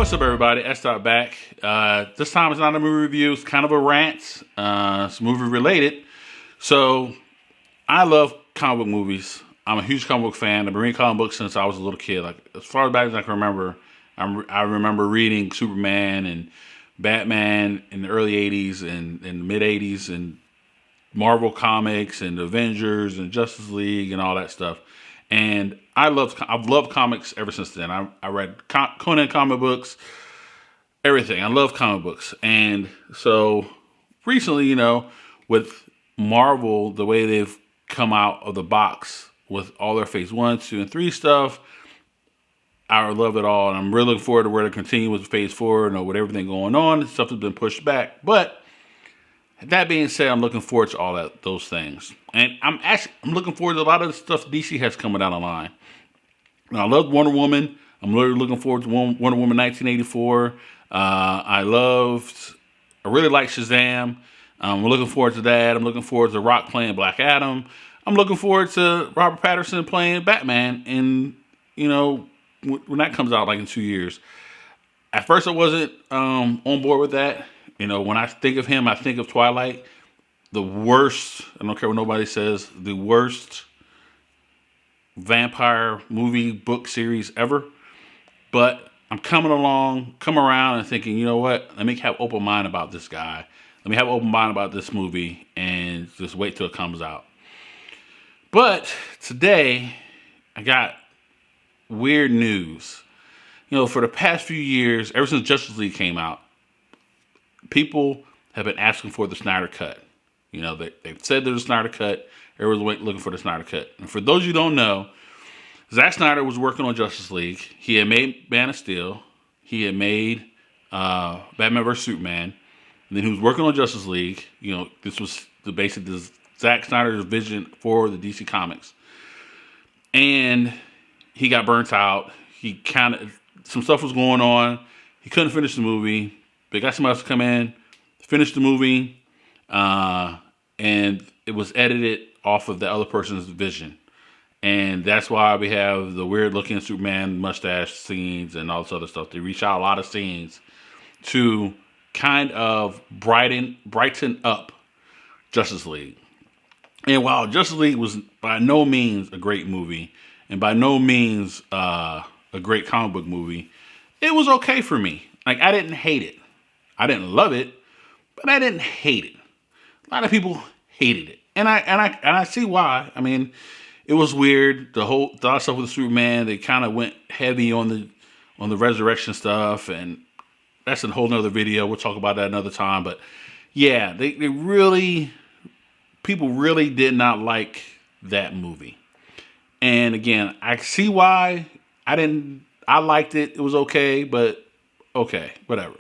What's up, everybody? S. Back. This time it's not a movie review. It's kind of a rant. It's movie related. So, I love comic book movies. I'm a huge comic book fan. I've been reading comic books since I was a little kid. Like as far back as I can remember, I remember reading Superman and Batman in the early '80s and in the mid '80s, and Marvel comics and Avengers and Justice League and all that stuff. And I've loved comics ever since then. I read Conan comic books, everything. I love comic books. And so recently, with Marvel, the way they've come out of the box with all their phase 1, 2, and 3 stuff, I love it all. And I'm really looking forward to where they continue with phase 4 and with everything going on. Stuff has been pushed back. But that being said, I'm looking forward to all those things. And I'm looking forward to a lot of the stuff DC has coming down the line. Now, I love Wonder Woman. I'm really looking forward to Wonder Woman 1984. I really like Shazam. I'm looking forward to that. I'm looking forward to Rock playing Black Adam. I'm looking forward to Robert Pattinson playing Batman when that comes out like in 2 years. At first, I wasn't on board with that. When I think of him, I think of Twilight. The worst, I don't care what nobody says, the worst vampire movie book series ever. But I'm coming around and thinking, you know what? Let me have an open mind about this guy. Let me have an open mind about this movie and just wait till it comes out. But today, I got weird news. For the past few years, ever since Justice League came out, people have been asking for the Snyder Cut. They've said there's a Snyder Cut. Everyone's looking for the Snyder Cut. And for those you don't know, Zack Snyder was working on Justice League. He had made Man of Steel. He had made Batman vs. Superman. And then he was working on Justice League. This was the Zack Snyder's vision for the DC Comics. And he got burnt out. Some stuff was going on. He couldn't finish the movie. They got somebody else to come in, finish the movie, and it was edited off of the other person's vision. And that's why we have the weird-looking Superman mustache scenes and all this other stuff. They reshot a lot of scenes to kind of brighten up Justice League. And while Justice League was by no means a great movie, and by no means a great comic book movie, it was okay for me. Like, I didn't hate it. I didn't love it, but I didn't hate it. A lot of people hated it, and I see why. I mean, it was weird. The whole stuff with Superman, they kind of went heavy on the resurrection stuff, and that's a whole nother video. We'll talk about that another time. But yeah, people really did not like that movie. And again, I see why. I liked it. It was okay, but okay, whatever.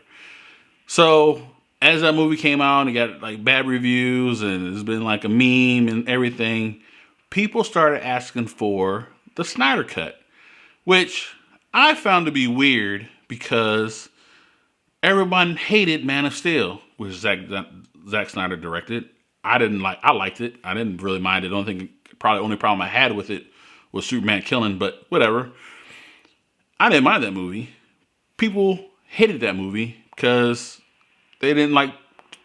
So, as that movie came out and it got like bad reviews and it's been like a meme and everything, people started asking for the Snyder Cut, which I found to be weird because everyone hated Man of Steel, which Zack Snyder directed. I liked it. I didn't really mind it. I don't think probably the only problem I had with it was Superman killing, but whatever. I didn't mind that movie. People hated that movie because they didn't like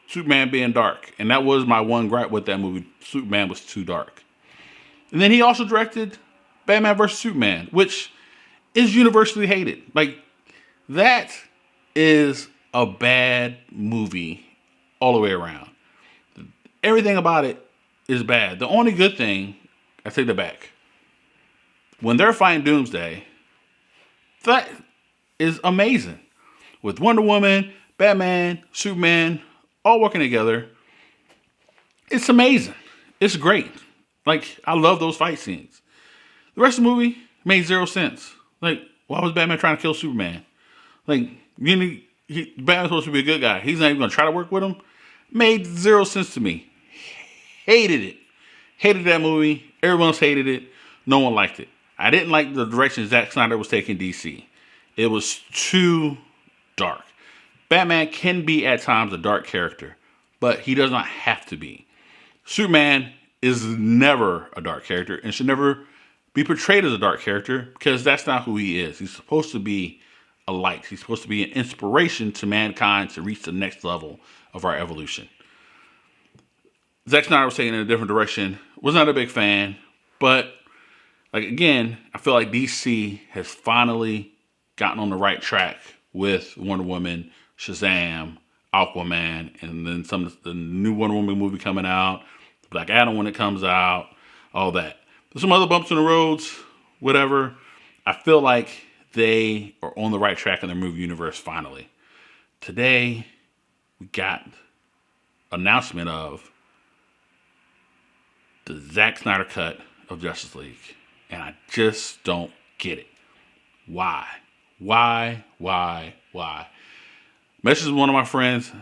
Superman being dark. And that was my one gripe with that movie. Superman was too dark. And then he also directed Batman vs. Superman, which is universally hated. Like, that is a bad movie all the way around. Everything about it is bad. The only good thing, I take that back. When they're fighting Doomsday, that is amazing. With Wonder Woman, Batman, Superman, all working together. It's amazing. It's great. Like, I love those fight scenes. The rest of the movie made zero sense. Like, why was Batman trying to kill Superman? Like, Batman's supposed to be a good guy. He's not even going to try to work with him. Made zero sense to me. Hated it. Hated that movie. Everyone else hated it. No one liked it. I didn't like the direction Zack Snyder was taking DC. It was too dark. Batman can be at times a dark character, but he does not have to be. Superman is never a dark character and should never be portrayed as a dark character because that's not who he is. He's supposed to be a light. He's supposed to be an inspiration to mankind to reach the next level of our evolution. Zack Snyder was taking it in a different direction. Was not a big fan, but like again, I feel like DC has finally gotten on the right track with Wonder Woman, Shazam, Aquaman, and then the new Wonder Woman movie coming out, Black Adam when it comes out, all that. There's some other bumps in the roads, whatever. I feel like they are on the right track in their movie universe finally. Today, we got announcement of the Zack Snyder Cut of Justice League. And I just don't get it. Why? Messaged one of my friends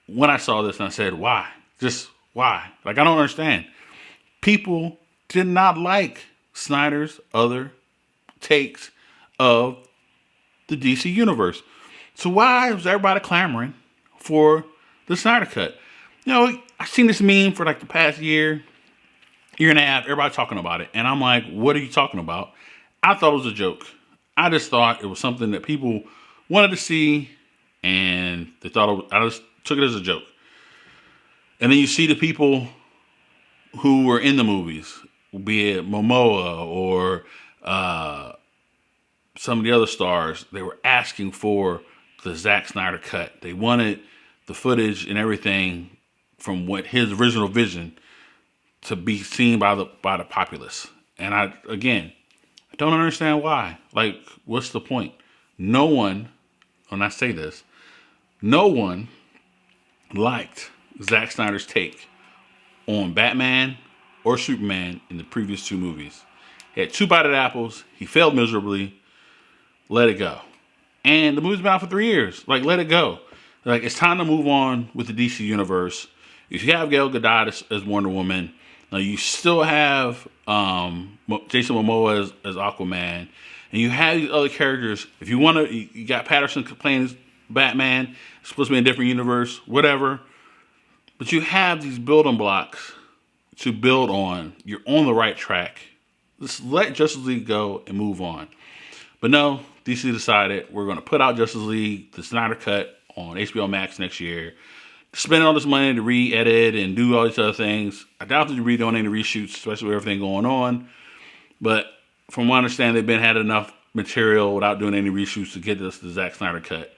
when I saw this and I said, why? Just why? Like, I don't understand. People did not like Snyder's other takes of the DC universe. So why was everybody clamoring for the Snyder Cut? You know, I've seen this meme for like the past year and a half, everybody talking about it. And I'm like, what are you talking about? I thought it was a joke. I just thought it was something that people wanted to see, and they thought I just took it as a joke. And then you see the people who were in the movies, be it Momoa or some of the other stars, they were asking for the Zack Snyder Cut. They wanted the footage and everything from what his original vision to be seen by the populace. And I don't understand why. Like, what's the point? No one, when I say this, no one liked Zack Snyder's take on Batman or Superman in the previous two movies. He had two bited apples. He failed miserably. Let it go. And the movie's been out for 3 years. Like, let it go. Like, it's time to move on with the DC universe. If you have Gal Gadot as Wonder Woman, now you still have Jason Momoa as Aquaman, and you have these other characters. If you want to, you got Patterson playing as Batman. It's supposed to be a different universe, whatever. But you have these building blocks to build on. You're on the right track. Let's let Justice League go and move on. But no, DC decided we're going to put out Justice League, the Snyder Cut, on HBO Max next year. Spending all this money to re-edit and do all these other things. I doubt they're redoing any reshoots, especially with everything going on. But from what I understand, they've had enough material without doing any reshoots to get this the Zack Snyder Cut.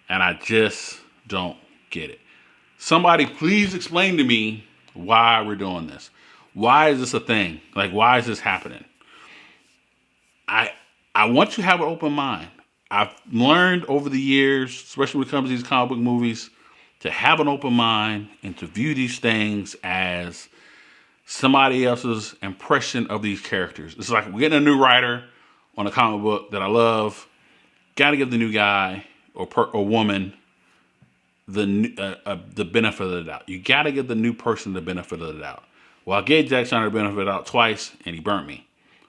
And I just don't get it. Somebody please explain to me why we're doing this. Why is this a thing? Like, why is this happening? I want you to have an open mind. I've learned over the years, especially when it comes to these comic book movies, to have an open mind and to view these things as somebody else's impression of these characters. It's like we're getting a new writer on a comic book that I love. Got to give the new guy or woman the benefit of the doubt. You got to give the new person the benefit of the doubt. Well, I gave Jack Snyder the benefit of the doubt twice, and he burnt me.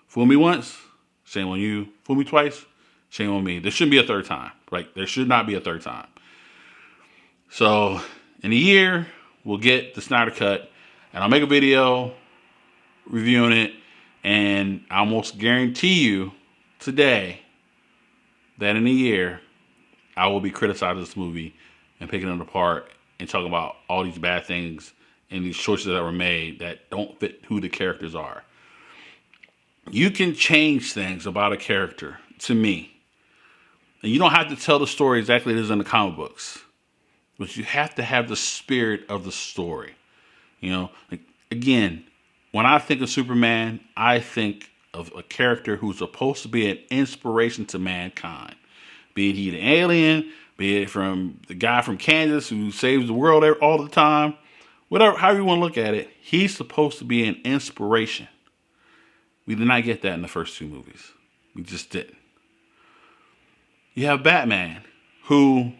Fool me once, shame on you. Fool me twice, shame on me. There shouldn't be a third time. Right? There should not be a third time. So, in a year, we'll get the Snyder Cut, and I'll make a video reviewing it, and I almost guarantee you today that in a year, I will be criticizing this movie and picking it apart and talking about all these bad things and these choices that were made that don't fit who the characters are. You can change things about a character, to me, and you don't have to tell the story exactly as it is in the comic books. But you have to have the spirit of the story. You know, like, again, when I think of Superman, I think of a character who's supposed to be an inspiration to mankind. Be it he an alien, be it from the guy from Kansas who saves the world all the time. Whatever, however you want to look at it, he's supposed to be an inspiration. We did not get that in the first two movies. We just didn't. You have Batman, who,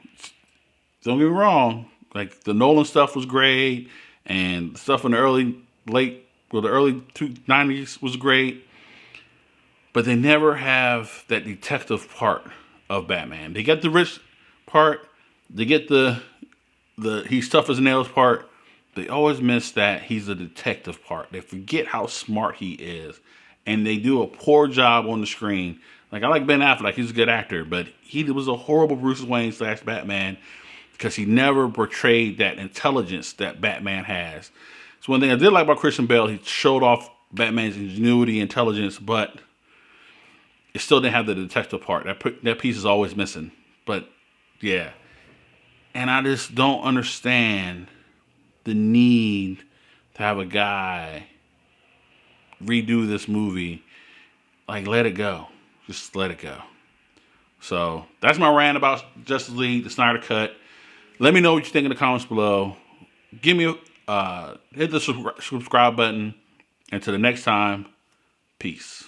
don't get me wrong, like the Nolan stuff was great, and the stuff in the early 90s was great, but they never have that detective part of Batman. They get the rich part, they get the he's tough as nails part. They always miss that he's a detective part. They forget how smart he is, and they do a poor job on the screen. Like, I like Ben Affleck. He's a good actor, but he was a horrible Bruce Wayne / Batman because he never portrayed that intelligence that Batman has. So one thing I did like about Christian Bale, he showed off Batman's ingenuity, intelligence, but it still didn't have the detective part. That piece is always missing. But yeah, and I just don't understand the need to have a guy redo this movie. Like, let it go. Just let it go. So that's my rant about Justice League, the Snyder Cut. Let me know what you think in the comments below. Give me hit the subscribe button. Until the next time, peace.